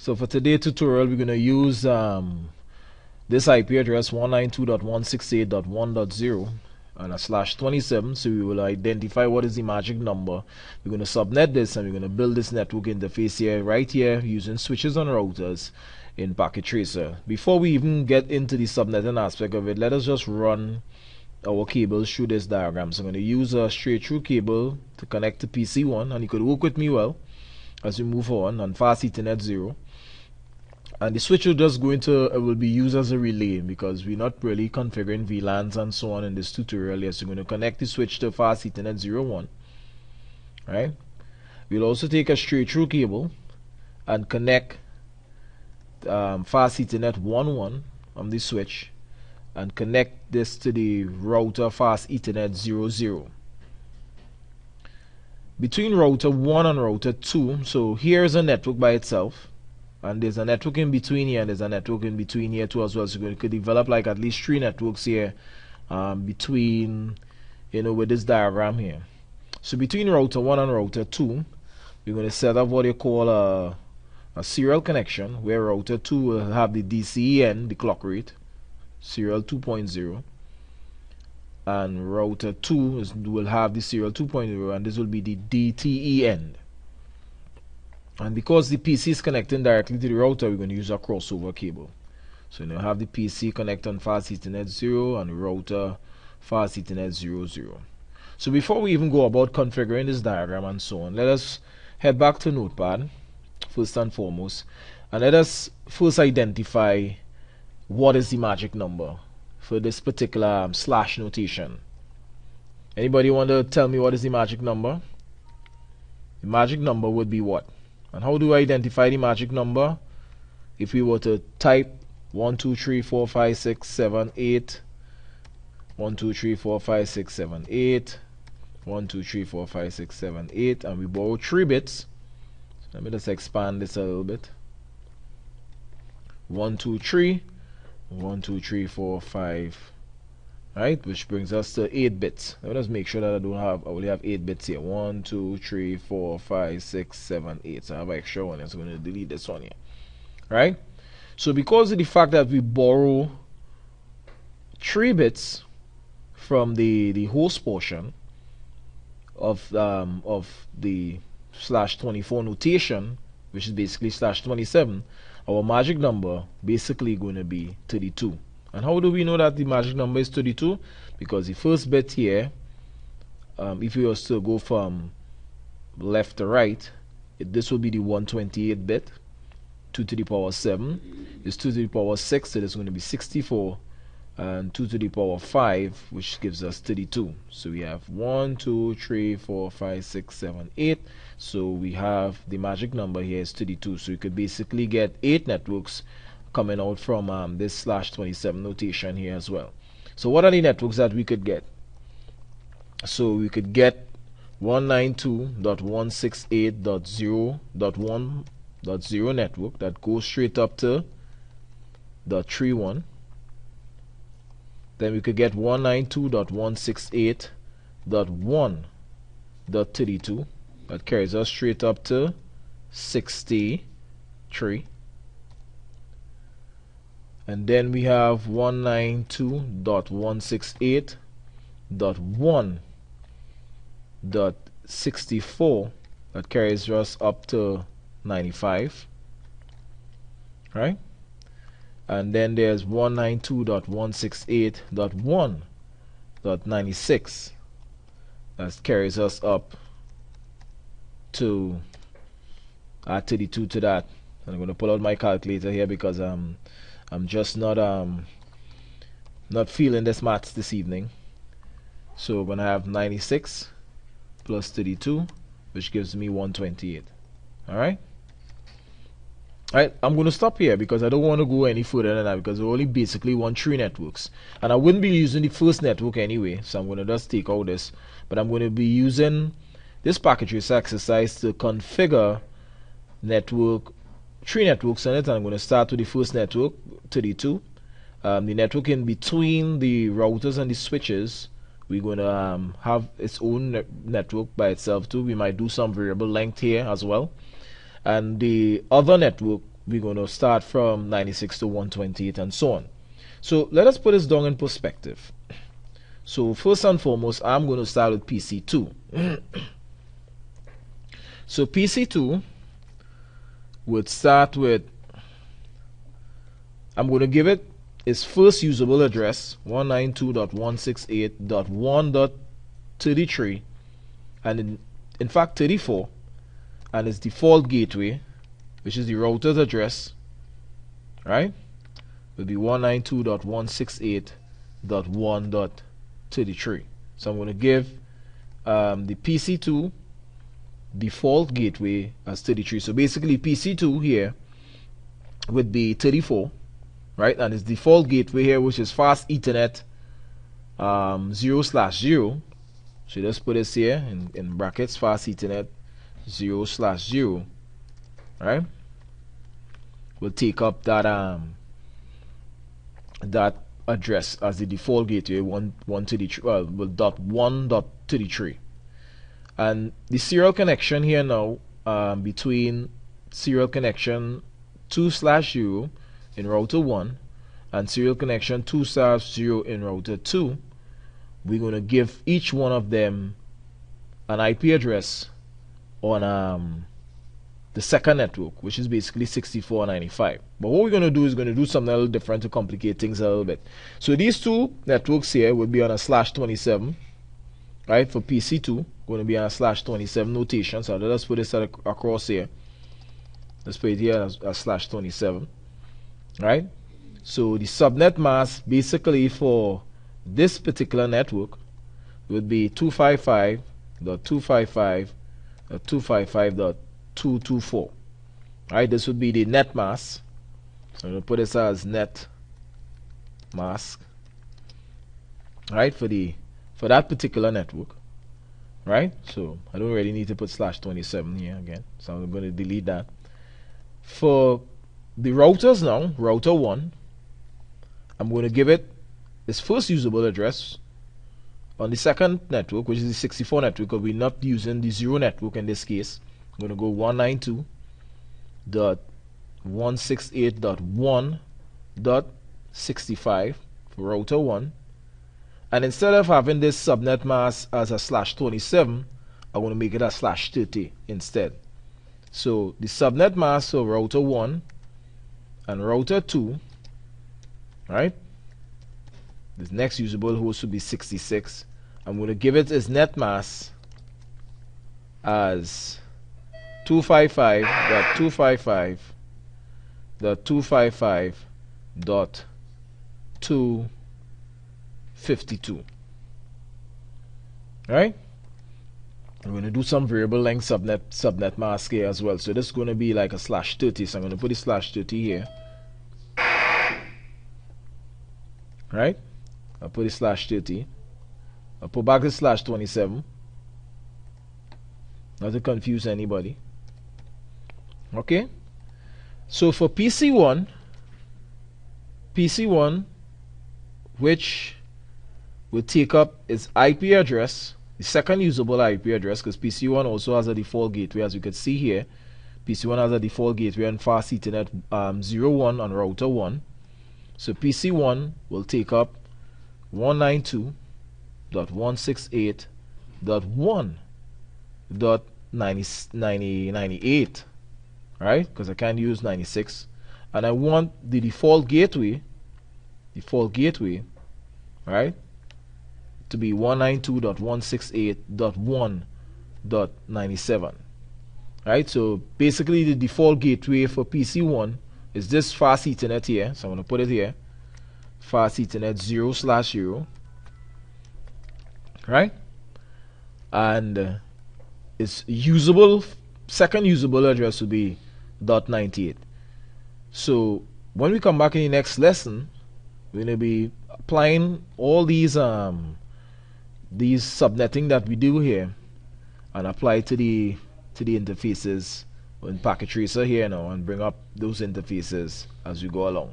So for today's tutorial, we're going to use this IP address 192.168.1.0 and a /27. So we will identify what is the magic number. We're going to subnet this and we're going to build this network interface here, right here, using switches and routers in Packet Tracer. Before we even get into the subnetting aspect of it, let us just run our cables through this diagram. So I'm going to use a straight through cable to connect to PC1, and you could work with me well as we move on fast Ethernet 0. And the switch will just go into will be used as a relay because we're not really configuring VLANs and so on in this tutorial yet. So we're going to connect the switch to fast Ethernet 01. Right? We'll also take a straight through cable and connect fast Ethernet 11 on the switch and connect this to the router fast Ethernet 00. Between router 1 and router 2, so here's a network by itself, and there's a network in between here, and there's a network in between here too as well. So you could develop like at least 3 networks here between, with this diagram here. So between router 1 and router 2, we're going to set up what you call a serial connection, where router 2 will have the DCEN, the clock rate, serial 2.0, and router 2 will have the serial 2.0, and this will be the DTEN. And because the PC is connecting directly to the router, we're going to use a crossover cable. So you have the PC connect on fast Ethernet 0 and the router fast Ethernet 00. So before we even go about configuring this diagram and so on, let us head back to Notepad first and foremost, and let us first identify what is the magic number for this particular slash notation. Anybody want to tell me what is the magic number? The magic number would be what? And how do I identify the magic number? If we were to type 1 2 3 4 5 6 7 8 1 2 3 4 5 6 7 8 1 2 3 4 5 6 7 8, and we borrow 3 bits. Let me just expand this a little bit. 1 2 3 1 2 3 4 5, right, which brings us to 8 bits. Let me just make sure that I only have 8 bits here. 1 2 3 4 5 6 7 8. So I have an extra one here, so I'm going to delete this one here. Right? So because of the fact that we borrow 3 bits from the host portion of the /24 notation, which is basically /27, our magic number basically going to be 32. And how do we know that the magic number is 32? Because the first bit here, if we were to go from left to right, this will be the 128 bit. 2 to the power 7 is 2 to the power 6, so it's going to be 64, and 2 to the power 5, which gives us 32. So we have 1 2 3 4 5 6 7 8. So we have the magic number here is 32. So you could basically get 8 networks coming out from this /27 notation here as well. So what are the networks that we could get? So we could get 192.168.0.1.0 network that goes straight up to .31. Then we could get 192.168.1.32 that carries us straight up to 63. And then we have 192.168.1.64 that carries us up to 95, right? And then there's 192.168.1.96 that carries us up to 32 to that. And I'm going to pull out my calculator here because I'm just not feeling this maths this evening. So we're going to have 96 plus 32, which gives me 128. Alright? Alright, I'm going to stop here because I don't want to go any further than that, because we only basically want 3 networks. And I wouldn't be using the first network anyway, so I'm going to just take out this. But I'm going to be using this Packet Tracer exercise to configure 3 networks on it. And I'm going to start with the first network, 32. The network in between the routers and the switches, we're going to have its own network by itself too. We might do some variable length here as well. And the other network we're going to start from 96 to 128 and so on. So let us put this down in perspective. So first and foremost, I'm going to start with PC2. So PC2 would start with, I'm going to give it its first usable address, 192.168.1.33, and in fact 34, and its default gateway, which is the router's address, right, will be 192.168.1.33. So I'm going to give the PC2 default gateway as 33. So basically PC2 here would be 34, right, and its default gateway here, which is fast Ethernet 0/0. So let's put this here in brackets, fast Ethernet 0/0, right, will take up that that address as the default gateway, 1.33, and the serial connection here now between serial connection 2/0 in router 1 and serial connection 2/0 in router 2, we're going to give each one of them an IP address on the second network, which is basically 64.95. But what we're going to do is going to do something a little different to complicate things a little bit. So these two networks here would be on a /27, right? For PC2, going to be on a /27 notation. So let's put this across here. Let's put it here as /27, right? So the subnet mask basically for this particular network would be 255.255.255.224. Right, this would be the net mask. So I'm going to put this as net mask, right, for that particular network, right? So I don't really need to put /27 here again, so I'm going to delete that. For the routers now, router 1, I'm going to give it its first usable address on the second network, which is the 64 network, because we're not using the 0 network in this case. I'm going to go 192.168.1.65 for router 1. And instead of having this subnet mask as a /27, I want to make it a /30 instead. So the subnet mask for router 1 and router 2, right? This next usable host would be 66. I'm going to give it its net mask as 255.255.252. Right? I'm going to do some variable length subnet mask here as well. So this is going to be like a /30. So I'm going to put a /30 here. Right? I'll put a /30. I'll put back the /27. Not to confuse anybody. Okay? So for PC1, which will take up its IP address, the second usable IP address, because PC1 also has a default gateway, as you can see here. PC1 has a default gateway and fast Ethernet 01 on router 1. So PC1 will take up 192.168.1.98, right? Because I can't use 96, and I want the default gateway, right, to be 192.168.1.97, right? So basically the default gateway for PC1 is this fast Ethernet here. So I'm going to put it here, fast Ethernet 0/0, right? And its second usable address will be .98. So when we come back in the next lesson, we're going to be applying all these subnetting that we do here and apply to the interfaces in Packet Tracer here now, and bring up those interfaces as we go along.